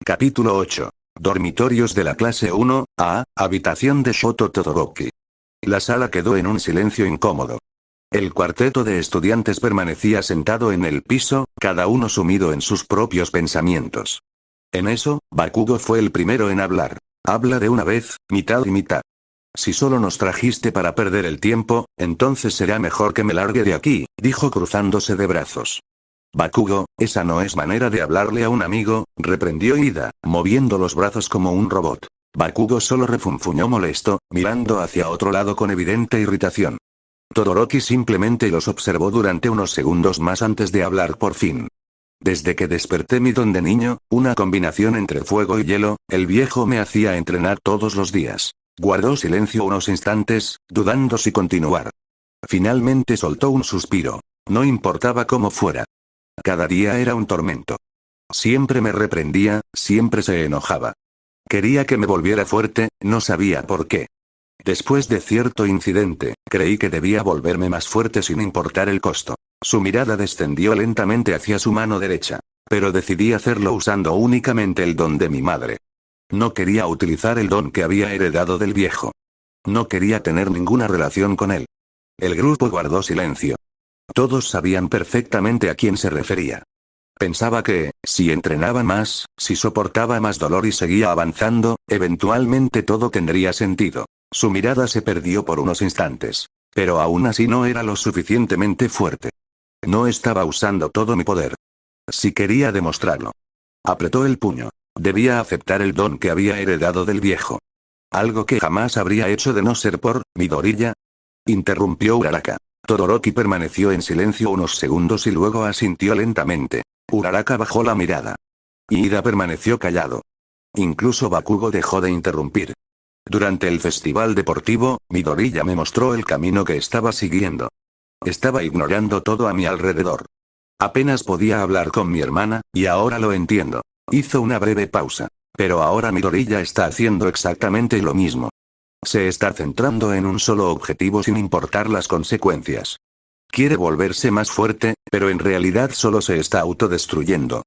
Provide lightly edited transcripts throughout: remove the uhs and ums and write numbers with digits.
Capítulo 8. Dormitorios de la clase 1A, habitación de Shoto Todoroki. La sala quedó en un silencio incómodo. El cuarteto de estudiantes permanecía sentado en el piso, cada uno sumido en sus propios pensamientos. En eso, Bakugo fue el primero en hablar. Habla de una vez, mitad y mitad. Si solo nos trajiste para perder el tiempo, entonces será mejor que me largue de aquí, dijo cruzándose de brazos. Bakugo, esa no es manera de hablarle a un amigo, reprendió Ida, moviendo los brazos como un robot. Bakugo solo refunfuñó molesto, mirando hacia otro lado con evidente irritación. Todoroki simplemente los observó durante unos segundos más antes de hablar por fin. Desde que desperté mi don de niño, una combinación entre fuego y hielo, el viejo me hacía entrenar todos los días. Guardó silencio unos instantes, dudando si continuar. Finalmente soltó un suspiro. No importaba cómo fuera. Cada día era un tormento. Siempre me reprendía, siempre se enojaba. Quería que me volviera fuerte, no sabía por qué. Después de cierto incidente, creí que debía volverme más fuerte sin importar el costo. Su mirada descendió lentamente hacia su mano derecha. Pero decidí hacerlo usando únicamente el don de mi madre. No quería utilizar el don que había heredado del viejo. No quería tener ninguna relación con él. El grupo guardó silencio. Todos sabían perfectamente a quién se refería. Pensaba que, si entrenaba más, si soportaba más dolor y seguía avanzando, eventualmente todo tendría sentido. Su mirada se perdió por unos instantes. Pero aún así no era lo suficientemente fuerte. No estaba usando todo mi poder. Si quería demostrarlo. Apretó el puño. Debía aceptar el don que había heredado del viejo. Algo que jamás habría hecho de no ser por Midoriya. Interrumpió Uraraka. Todoroki permaneció en silencio unos segundos y luego asintió lentamente. Uraraka bajó la mirada. Ida permaneció callado. Incluso Bakugo dejó de interrumpir. Durante el festival deportivo, Midoriya me mostró el camino que estaba siguiendo. Estaba ignorando todo a mi alrededor. Apenas podía hablar con mi hermana, y ahora lo entiendo. Hizo una breve pausa. Pero ahora Midoriya está haciendo exactamente lo mismo. Se está centrando en un solo objetivo sin importar las consecuencias. Quiere volverse más fuerte, pero en realidad solo se está autodestruyendo.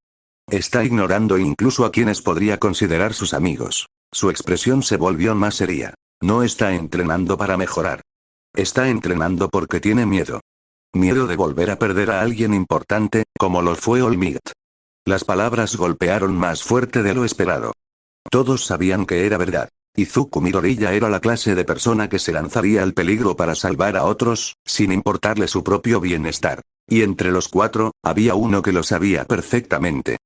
Está ignorando incluso a quienes podría considerar sus amigos. Su expresión se volvió más seria. No está entrenando para mejorar. Está entrenando porque tiene miedo. Miedo de volver a perder a alguien importante, como lo fue All Might. Las palabras golpearon más fuerte de lo esperado. Todos sabían que era verdad. Izuku Midoriya era la clase de persona que se lanzaría al peligro para salvar a otros, sin importarle su propio bienestar. Y entre los cuatro, había uno que lo sabía perfectamente.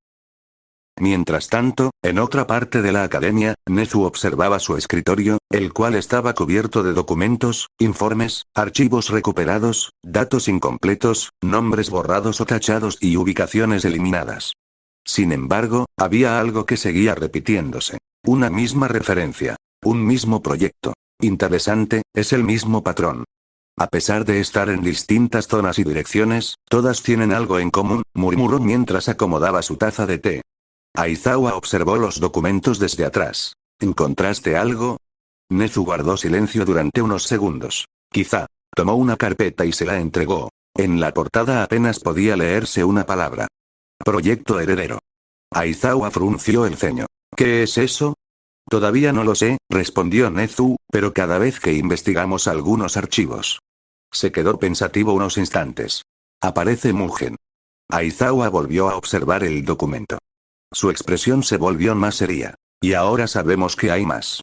Mientras tanto, en otra parte de la academia, Nezu observaba su escritorio, el cual estaba cubierto de documentos, informes, archivos recuperados, datos incompletos, nombres borrados o tachados y ubicaciones eliminadas. Sin embargo, había algo que seguía repitiéndose. Una misma referencia. Un mismo proyecto. Interesante, es el mismo patrón. A pesar de estar en distintas zonas y direcciones, todas tienen algo en común, murmuró mientras acomodaba su taza de té. Aizawa observó los documentos desde atrás. ¿Encontraste algo? Nezu guardó silencio durante unos segundos. Quizá. Tomó una carpeta y se la entregó. En la portada apenas podía leerse una palabra. Proyecto heredero. Aizawa frunció el ceño. ¿Qué es eso? Todavía no lo sé, respondió Nezu, pero cada vez que investigamos algunos archivos. Se quedó pensativo unos instantes. Aparece Mugen. Aizawa volvió a observar el documento. Su expresión se volvió más seria. Y ahora sabemos que hay más.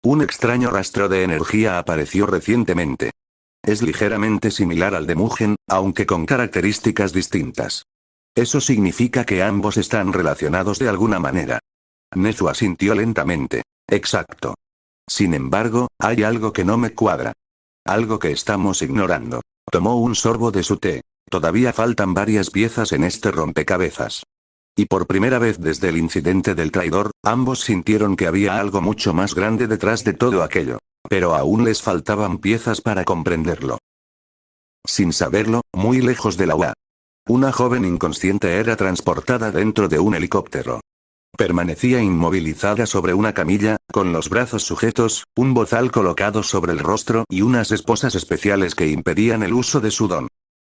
Un extraño rastro de energía apareció recientemente. Es ligeramente similar al de Mugen, aunque con características distintas. Eso significa que ambos están relacionados de alguna manera. Nezu asintió lentamente. Exacto. Sin embargo, hay algo que no me cuadra. Algo que estamos ignorando. Tomó un sorbo de su té. Todavía faltan varias piezas en este rompecabezas. Y por primera vez desde el incidente del traidor, ambos sintieron que había algo mucho más grande detrás de todo aquello. Pero aún les faltaban piezas para comprenderlo. Sin saberlo, muy lejos de la UA. Una joven inconsciente era transportada dentro de un helicóptero. Permanecía inmovilizada sobre una camilla, con los brazos sujetos, un bozal colocado sobre el rostro y unas esposas especiales que impedían el uso de su don.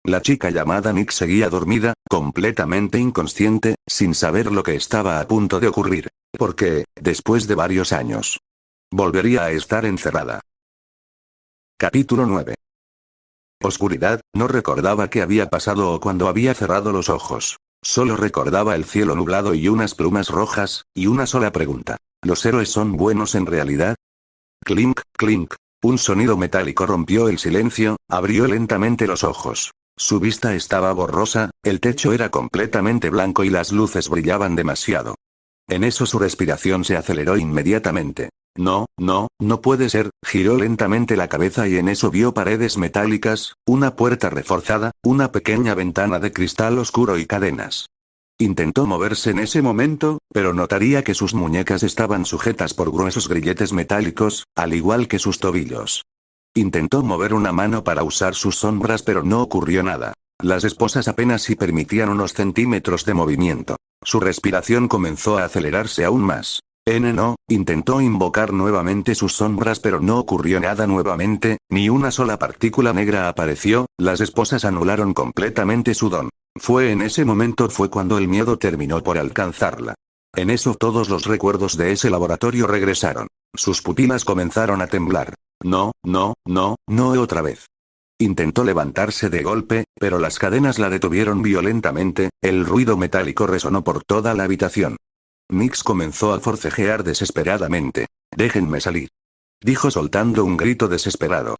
La chica llamada Nick seguía dormida, completamente inconsciente, sin saber lo que estaba a punto de ocurrir. Porque, después de varios años, volvería a estar encerrada. Capítulo 9. Oscuridad, no recordaba qué había pasado o cuando había cerrado los ojos. Solo recordaba el cielo nublado y unas plumas rojas, y una sola pregunta. ¿Los héroes son buenos en realidad? Clink, clink. Un sonido metálico rompió el silencio, abrió lentamente los ojos. Su vista estaba borrosa, el techo era completamente blanco y las luces brillaban demasiado. En eso su respiración se aceleró inmediatamente. No puede ser, giró lentamente la cabeza y en eso vio paredes metálicas, una puerta reforzada, una pequeña ventana de cristal oscuro y cadenas. Intentó moverse en ese momento, pero notaría que sus muñecas estaban sujetas por gruesos grilletes metálicos, al igual que sus tobillos. Intentó mover una mano para usar sus sombras pero no ocurrió nada. Las esposas apenas si permitían unos centímetros de movimiento. Su respiración comenzó a acelerarse aún más. Intentó invocar nuevamente sus sombras pero no ocurrió nada nuevamente, ni una sola partícula negra apareció, las esposas anularon completamente su don. En ese momento fue cuando el miedo terminó por alcanzarla. En eso todos los recuerdos de ese laboratorio regresaron. Sus pupilas comenzaron a temblar. No otra vez. Intentó levantarse de golpe, pero las cadenas la detuvieron violentamente, el ruido metálico resonó por toda la habitación. Nix comenzó a forcejear desesperadamente. «Déjenme salir», dijo soltando un grito desesperado.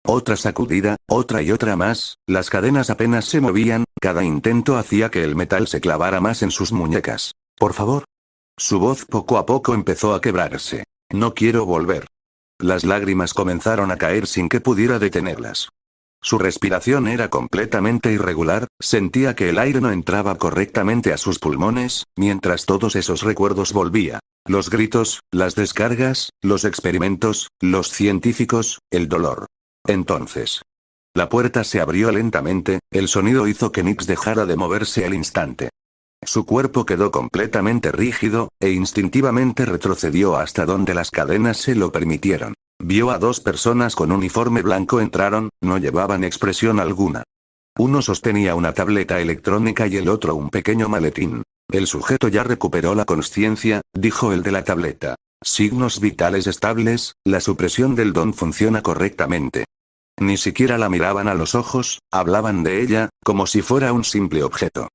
Otra sacudida, otra y otra más, las cadenas apenas se movían, cada intento hacía que el metal se clavara más en sus muñecas. «Por favor». Su voz poco a poco empezó a quebrarse. «No quiero volver». Las lágrimas comenzaron a caer sin que pudiera detenerlas. Su respiración era completamente irregular, sentía que el aire no entraba correctamente a sus pulmones, mientras todos esos recuerdos volvían. Los gritos, las descargas, los experimentos, los científicos, el dolor. Entonces, la puerta se abrió lentamente, el sonido hizo que Nix dejara de moverse al instante. Su cuerpo quedó completamente rígido, e instintivamente retrocedió hasta donde las cadenas se lo permitieron. Vio a dos personas con uniforme blanco entraron, no llevaban expresión alguna. Uno sostenía una tableta electrónica y el otro un pequeño maletín. El sujeto ya recuperó la consciencia, dijo el de la tableta. Signos vitales estables, la supresión del don funciona correctamente. Ni siquiera la miraban a los ojos, hablaban de ella, como si fuera un simple objeto.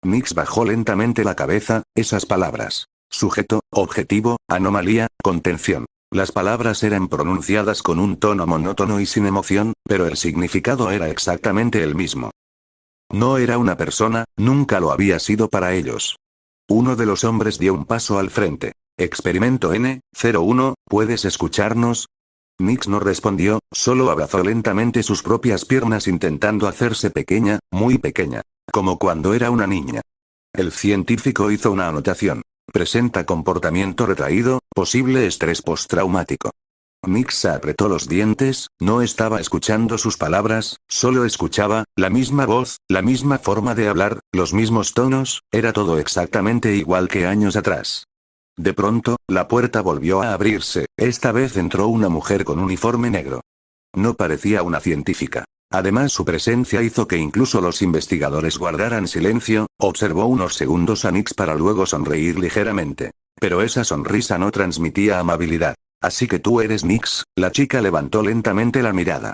Nix bajó lentamente la cabeza, esas palabras. Sujeto, objetivo, anomalía, contención. Las palabras eran pronunciadas con un tono monótono y sin emoción, pero el significado era exactamente el mismo. No era una persona, nunca lo había sido para ellos. Uno de los hombres dio un paso al frente. Experimento N01, ¿puedes escucharnos? Nix no respondió, solo abrazó lentamente sus propias piernas intentando hacerse pequeña, muy pequeña, como cuando era una niña. El científico hizo una anotación. Presenta comportamiento retraído, posible estrés postraumático. Nix apretó los dientes, no estaba escuchando sus palabras, solo escuchaba, la misma voz, la misma forma de hablar, los mismos tonos, era todo exactamente igual que años atrás. De pronto, la puerta volvió a abrirse, esta vez entró una mujer con uniforme negro. No parecía una científica. Además su presencia hizo que incluso los investigadores guardaran silencio, observó unos segundos a Nix para luego sonreír ligeramente. Pero esa sonrisa no transmitía amabilidad. Así que tú eres Nix, la chica levantó lentamente la mirada.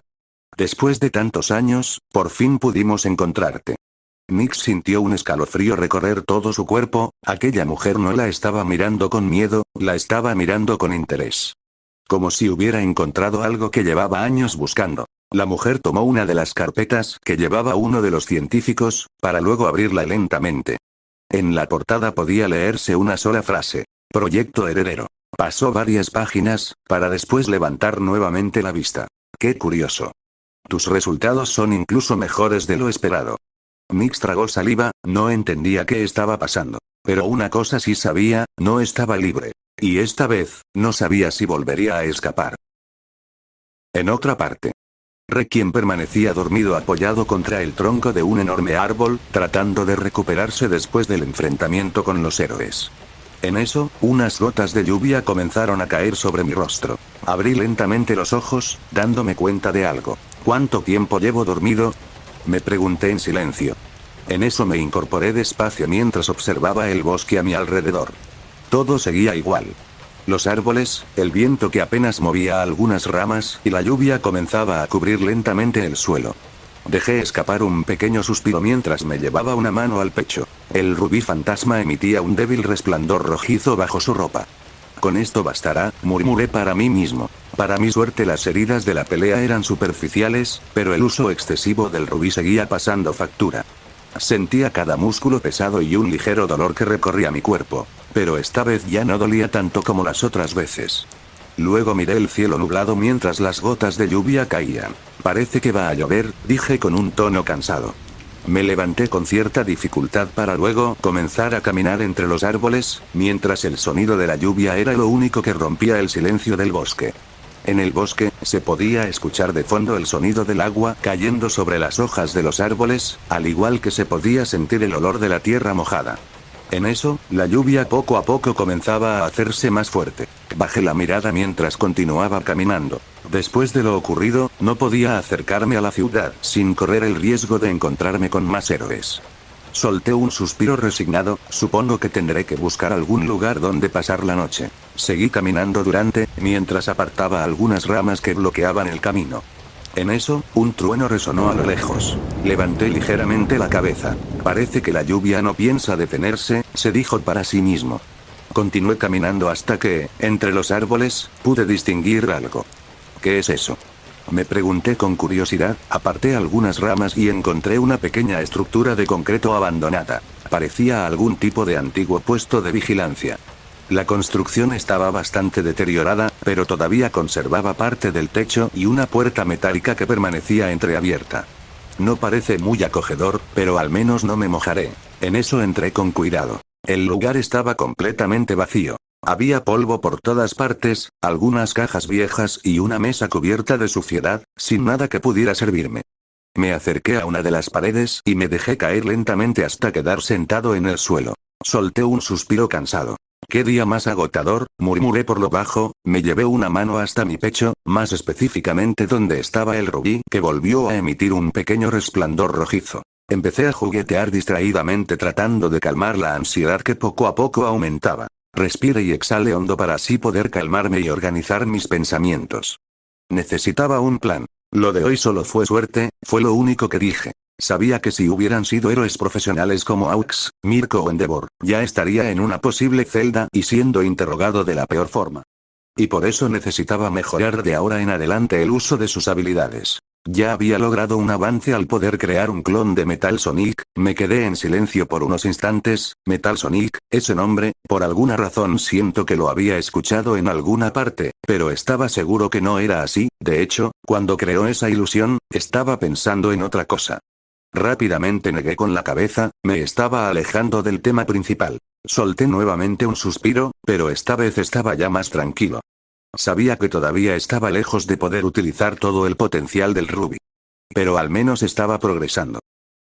Después de tantos años, por fin pudimos encontrarte. Nix sintió un escalofrío recorrer todo su cuerpo, aquella mujer no la estaba mirando con miedo, la estaba mirando con interés. Como si hubiera encontrado algo que llevaba años buscando. La mujer tomó una de las carpetas que llevaba uno de los científicos, para luego abrirla lentamente. En la portada podía leerse una sola frase. Proyecto Heredero. Pasó varias páginas, para después levantar nuevamente la vista. ¡Qué curioso! Tus resultados son incluso mejores de lo esperado. Nix tragó saliva, no entendía qué estaba pasando. Pero una cosa sí sabía, no estaba libre. Y esta vez, no sabía si volvería a escapar. En otra parte. Requiem permanecía dormido apoyado contra el tronco de un enorme árbol, tratando de recuperarse después del enfrentamiento con los héroes. En eso, unas gotas de lluvia comenzaron a caer sobre mi rostro. Abrí lentamente los ojos, dándome cuenta de algo. ¿Cuánto tiempo llevo dormido? Me pregunté en silencio. En eso me incorporé despacio mientras observaba el bosque a mi alrededor. Todo seguía igual. Los árboles, el viento que apenas movía algunas ramas y la lluvia comenzaba a cubrir lentamente el suelo. Dejé escapar un pequeño suspiro mientras me llevaba una mano al pecho. El rubí fantasma emitía un débil resplandor rojizo bajo su ropa. Con esto bastará, murmuré para mí mismo. Para mi suerte las heridas de la pelea eran superficiales, pero el uso excesivo del rubí seguía pasando factura. Sentía cada músculo pesado y un ligero dolor que recorría mi cuerpo, pero esta vez ya no dolía tanto como las otras veces. Luego miré el cielo nublado mientras las gotas de lluvia caían. Parece que va a llover, dije con un tono cansado. Me levanté con cierta dificultad para luego comenzar a caminar entre los árboles, mientras el sonido de la lluvia era lo único que rompía el silencio del bosque. En el bosque, se podía escuchar de fondo el sonido del agua cayendo sobre las hojas de los árboles, al igual que se podía sentir el olor de la tierra mojada. En eso, la lluvia poco a poco comenzaba a hacerse más fuerte. Bajé la mirada mientras continuaba caminando. Después de lo ocurrido, no podía acercarme a la ciudad sin correr el riesgo de encontrarme con más héroes. Solté un suspiro resignado, supongo que tendré que buscar algún lugar donde pasar la noche. Seguí caminando mientras apartaba algunas ramas que bloqueaban el camino. En eso, un trueno resonó a lo lejos. Levanté ligeramente la cabeza. Parece que la lluvia no piensa detenerse, se dijo para sí mismo. Continué caminando hasta que, entre los árboles, pude distinguir algo. ¿Qué es eso?, me pregunté con curiosidad. Aparté algunas ramas y encontré una pequeña estructura de concreto abandonada. Parecía algún tipo de antiguo puesto de vigilancia. La construcción estaba bastante deteriorada, pero todavía conservaba parte del techo y una puerta metálica que permanecía entreabierta. No parece muy acogedor, pero al menos no me mojaré. En eso entré con cuidado. El lugar estaba completamente vacío. Había polvo por todas partes, algunas cajas viejas y una mesa cubierta de suciedad, sin nada que pudiera servirme. Me acerqué a una de las paredes y me dejé caer lentamente hasta quedar sentado en el suelo. Solté un suspiro cansado. «¿Qué día más agotador?», murmuré por lo bajo. Me llevé una mano hasta mi pecho, más específicamente donde estaba el rubí, que volvió a emitir un pequeño resplandor rojizo. Empecé a juguetear distraídamente tratando de calmar la ansiedad que poco a poco aumentaba. Respiré y exhalé hondo para así poder calmarme y organizar mis pensamientos. Necesitaba un plan. Lo de hoy solo fue suerte, fue lo único que dije. Sabía que si hubieran sido héroes profesionales como Aux, Mirko o Endeavor, ya estaría en una posible celda y siendo interrogado de la peor forma. Y por eso necesitaba mejorar de ahora en adelante el uso de sus habilidades. Ya había logrado un avance al poder crear un clon de Metal Sonic. Me quedé en silencio por unos instantes. Metal Sonic, ese nombre, por alguna razón siento que lo había escuchado en alguna parte, pero estaba seguro que no era así. De hecho, cuando creó esa ilusión, estaba pensando en otra cosa. Rápidamente negué con la cabeza, me estaba alejando del tema principal. Solté nuevamente un suspiro, pero esta vez estaba ya más tranquilo. Sabía que todavía estaba lejos de poder utilizar todo el potencial del rubí. Pero al menos estaba progresando.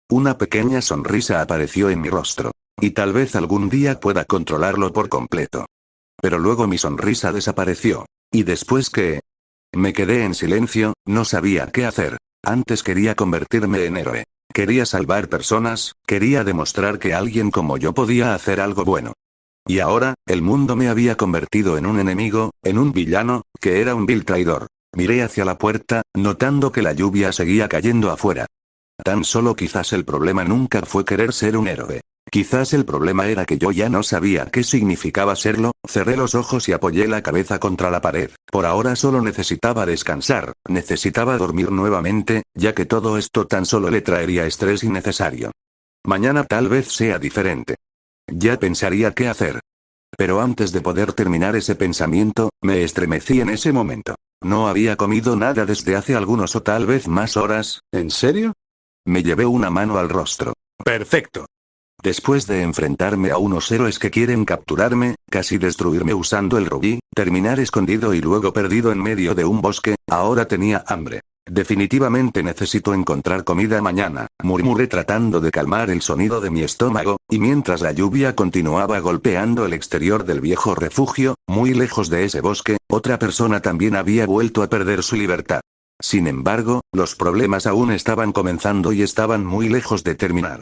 Una pequeña sonrisa apareció en mi rostro. Y tal vez algún día pueda controlarlo por completo. Pero luego mi sonrisa desapareció. ¿Y después qué? Me quedé en silencio, no sabía qué hacer. Antes quería convertirme en héroe. Quería salvar personas, quería demostrar que alguien como yo podía hacer algo bueno. Y ahora, el mundo me había convertido en un enemigo, en un villano, que era un vil traidor. Miré hacia la puerta, notando que la lluvia seguía cayendo afuera. Tan solo quizás el problema nunca fue querer ser un héroe. Quizás el problema era que yo ya no sabía qué significaba serlo. Cerré los ojos y apoyé la cabeza contra la pared. Por ahora solo necesitaba descansar, necesitaba dormir nuevamente, ya que todo esto tan solo le traería estrés innecesario. Mañana tal vez sea diferente. Ya pensaría qué hacer. Pero antes de poder terminar ese pensamiento, me estremecí en ese momento. No había comido nada desde hace algunos o tal vez más horas. ¿En serio? Me llevé una mano al rostro. Perfecto. Después de enfrentarme a unos héroes que quieren capturarme, casi destruirme usando el rubí, terminar escondido y luego perdido en medio de un bosque, ahora tenía hambre. Definitivamente necesito encontrar comida mañana, murmuré tratando de calmar el sonido de mi estómago, y mientras la lluvia continuaba golpeando el exterior del viejo refugio, muy lejos de ese bosque, otra persona también había vuelto a perder su libertad. Sin embargo, los problemas aún estaban comenzando y estaban muy lejos de terminar.